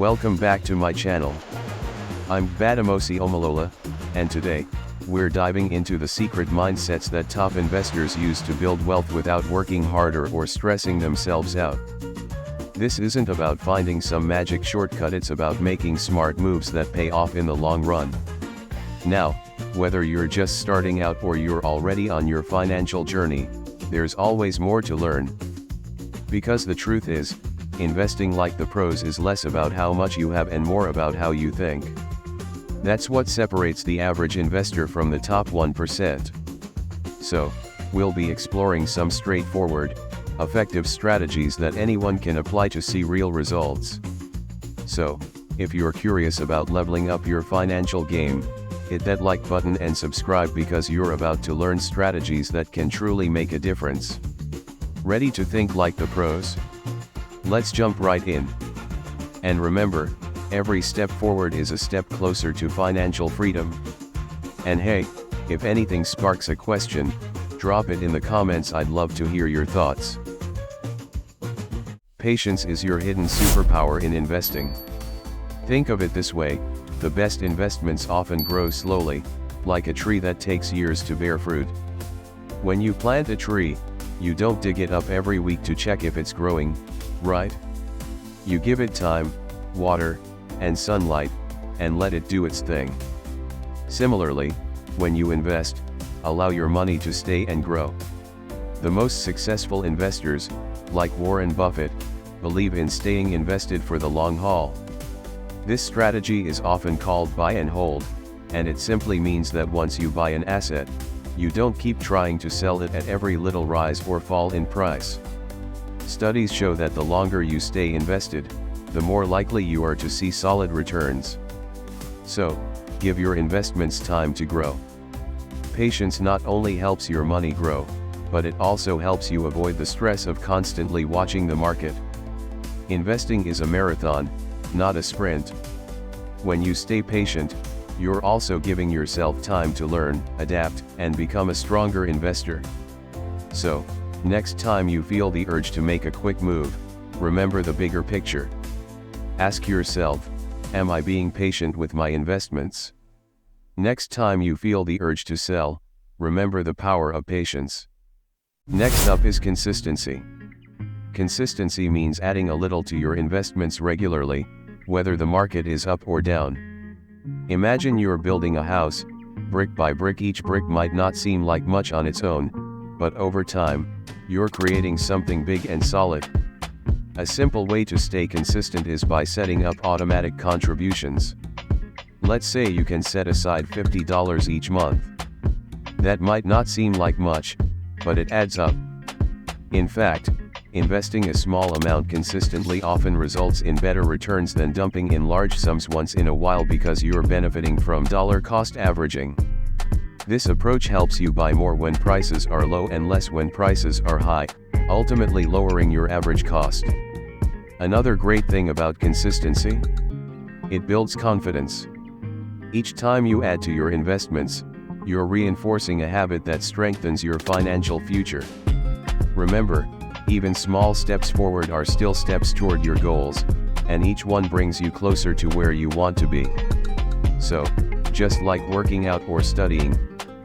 Welcome back to my channel. I'm Gbadamosi Omolola, and today, we're diving into the secret mindsets that top investors use to build wealth without working harder or stressing themselves out. This isn't about finding some magic shortcut, it's about making smart moves that pay off in the long run. Now, whether you're just starting out or you're already on your financial journey, there's always more to learn. Because the truth is, investing like the pros is less about how much you have and more about how you think. That's what separates the average investor from the top 1%. So, we'll be exploring some straightforward, effective strategies that anyone can apply to see real results. So, if you're curious about leveling up your financial game, hit that like button and subscribe because you're about to learn strategies that can truly make a difference. Ready to think like the pros? Let's jump right in. And remember, every step forward is a step closer to financial freedom. And hey, if anything sparks a question, drop it in the comments. I'd love to hear your thoughts. Patience is your hidden superpower in investing. Think of it this way, the best investments often grow slowly, like a tree that takes years to bear fruit. When you plant a tree, you don't dig it up every week to check if it's growing, right? You give it time, water, and sunlight, and let it do its thing. Similarly, when you invest, allow your money to stay and grow. The most successful investors, like Warren Buffett, believe in staying invested for the long haul. This strategy is often called buy and hold, and it simply means that once you buy an asset, you don't keep trying to sell it at every little rise or fall in price. Studies show that the longer you stay invested, the more likely you are to see solid returns. So, give your investments time to grow. Patience not only helps your money grow, but it also helps you avoid the stress of constantly watching the market. Investing is a marathon, not a sprint. When you stay patient, you're also giving yourself time to learn, adapt, and become a stronger investor. So, next time you feel the urge to make a quick move, remember the bigger picture. Ask yourself, am I being patient with my investments? Next time you feel the urge to sell, remember the power of patience. Next up is consistency. Consistency means adding a little to your investments regularly, whether the market is up or down. Imagine you're building a house, brick by brick. Each brick might not seem like much on its own, but over time, you're creating something big and solid. A simple way to stay consistent is by setting up automatic contributions. Let's say you can set aside $50 each month. That might not seem like much, but it adds up. In fact, investing a small amount consistently often results in better returns than dumping in large sums once in a while because you're benefiting from dollar cost averaging. This approach helps you buy more when prices are low and less when prices are high, ultimately lowering your average cost. Another great thing about consistency? It builds confidence. Each time you add to your investments, you're reinforcing a habit that strengthens your financial future. Remember, even small steps forward are still steps toward your goals, and each one brings you closer to where you want to be. So, just like working out or studying,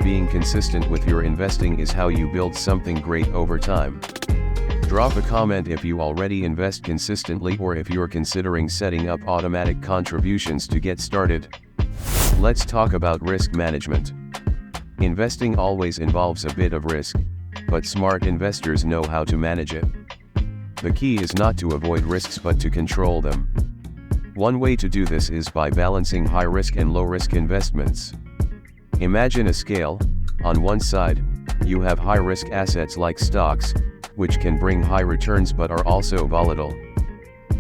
being consistent with your investing is how you build something great over time. Drop a comment if you already invest consistently or if you're considering setting up automatic contributions to get started. Let's talk about risk management. Investing always involves a bit of risk, but smart investors know how to manage it. The key is not to avoid risks but to control them. One way to do this is by balancing high-risk and low-risk investments. Imagine a scale. On one side, you have high-risk assets like stocks, which can bring high returns but are also volatile.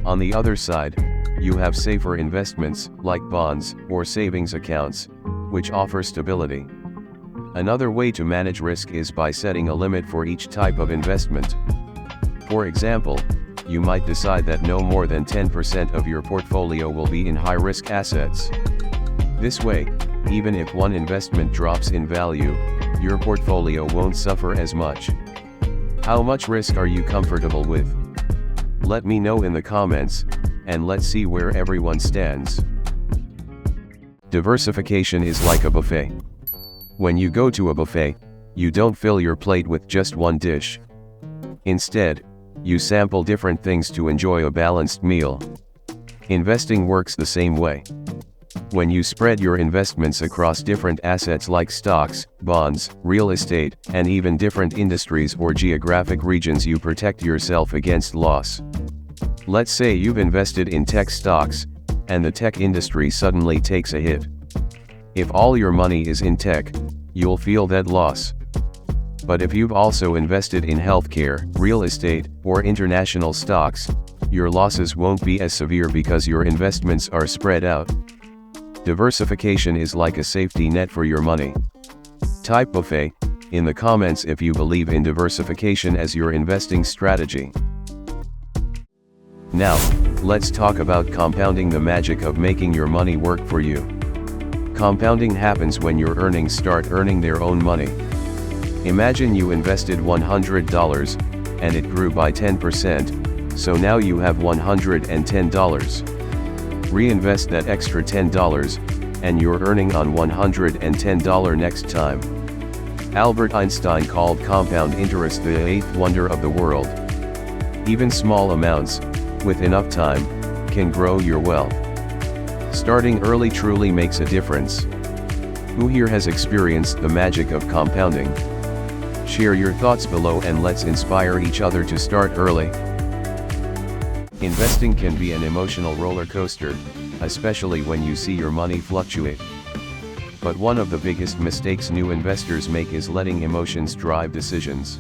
On the other side, you have safer investments, like bonds or savings accounts, which offer stability. Another way to manage risk is by setting a limit for each type of investment. For example, you might decide that no more than 10% of your portfolio will be in high-risk assets. This way, even if one investment drops in value, your portfolio won't suffer as much. How much risk are you comfortable with? Let me know in the comments. and let's see where everyone stands. Diversification is like a buffet. When you go to a buffet, you don't fill your plate with just one dish. Instead, you sample different things to enjoy a balanced meal. Investing works the same way. When you spread your investments across different assets like stocks, bonds, real estate, and even different industries or geographic regions, you protect yourself against loss. Let's say you've invested in tech stocks, and the tech industry suddenly takes a hit. If all your money is in tech, you'll feel that loss. But if you've also invested in healthcare, real estate, or international stocks, your losses won't be as severe because your investments are spread out. Diversification is like a safety net for your money. Type buffet in the comments if you believe in diversification as your investing strategy. Now, let's talk about compounding, the magic of making your money work for you. Compounding happens when your earnings start earning their own money. Imagine you invested $100, and it grew by 10%, so now you have $110. Reinvest that extra $10, and you're earning on $110 next time. Albert Einstein called compound interest the eighth wonder of the world. Even small amounts, with enough time, can grow your wealth. Starting early truly makes a difference. Who here has experienced the magic of compounding? Share your thoughts below and let's inspire each other to start early. Investing can be an emotional roller coaster, especially when you see your money fluctuate. But one of the biggest mistakes new investors make is letting emotions drive decisions.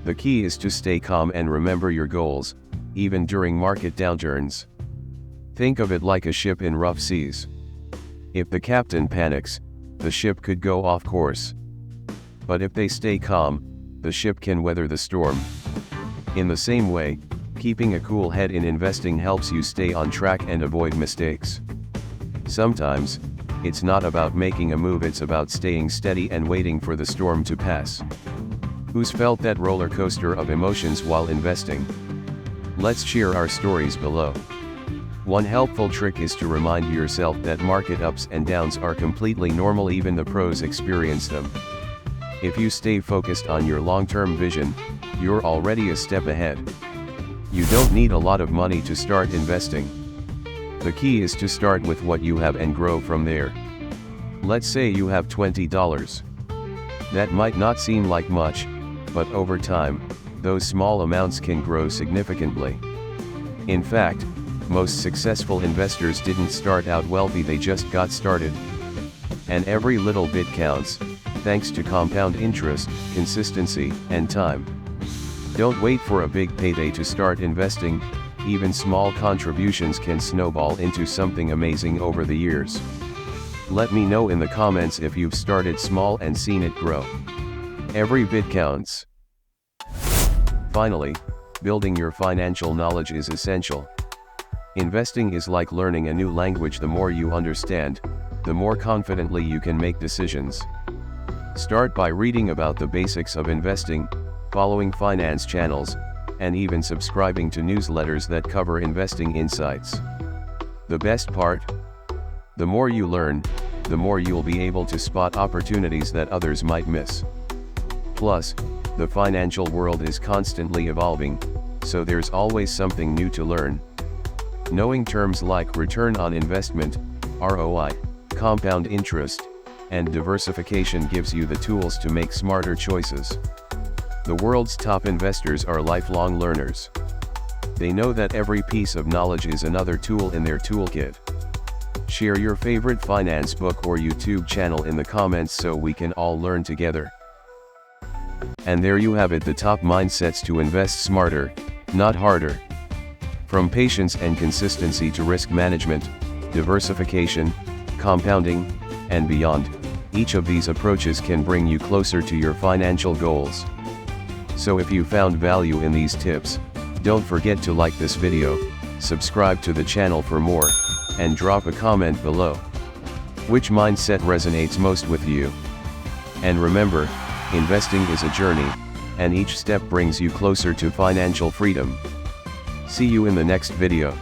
The key is to stay calm and remember your goals, even during market downturns. Think of it like a ship in rough seas. If the captain panics, the ship could go off course. But if they stay calm, the ship can weather the storm. In the same way, keeping a cool head in investing helps you stay on track and avoid mistakes. Sometimes, it's not about making a move, it's about staying steady and waiting for the storm to pass. Who's felt that roller coaster of emotions while investing? Let's share our stories below. One helpful trick is to remind yourself that market ups and downs are completely normal, even the pros experience them. If you stay focused on your long-term vision, you're already a step ahead. You don't need a lot of money to start investing. The key is to start with what you have and grow from there. Let's say you have $20. That might not seem like much, but over time, those small amounts can grow significantly. In fact, most successful investors didn't start out wealthy, they just got started. And every little bit counts, thanks to compound interest, consistency, and time. Don't wait for a big payday to start investing. Even small contributions can snowball into something amazing over the years. Let me know in the comments if you've started small and seen it grow. Every bit counts. Finally, building your financial knowledge is essential. Investing is like learning a new language. The more you understand, the more confidently you can make decisions. Start by reading about the basics of investing, following finance channels, and even subscribing to newsletters that cover investing insights. The best part? The more you learn, the more you'll be able to spot opportunities that others might miss. Plus, the financial world is constantly evolving, so there's always something new to learn. Knowing terms like return on investment, ROI, compound interest, and diversification gives you the tools to make smarter choices. The world's top investors are lifelong learners. They know that every piece of knowledge is another tool in their toolkit. Share your favorite finance book or YouTube channel in the comments so we can all learn together. And there you have it, the top mindsets to invest smarter, not harder. From patience and consistency to risk management, diversification, compounding, and beyond, each of these approaches can bring you closer to your financial goals. So if you found value in these tips, don't forget to like this video, subscribe to the channel for more, and drop a comment below. Which mindset resonates most with you? And remember, investing is a journey, and each step brings you closer to financial freedom. See you in the next video.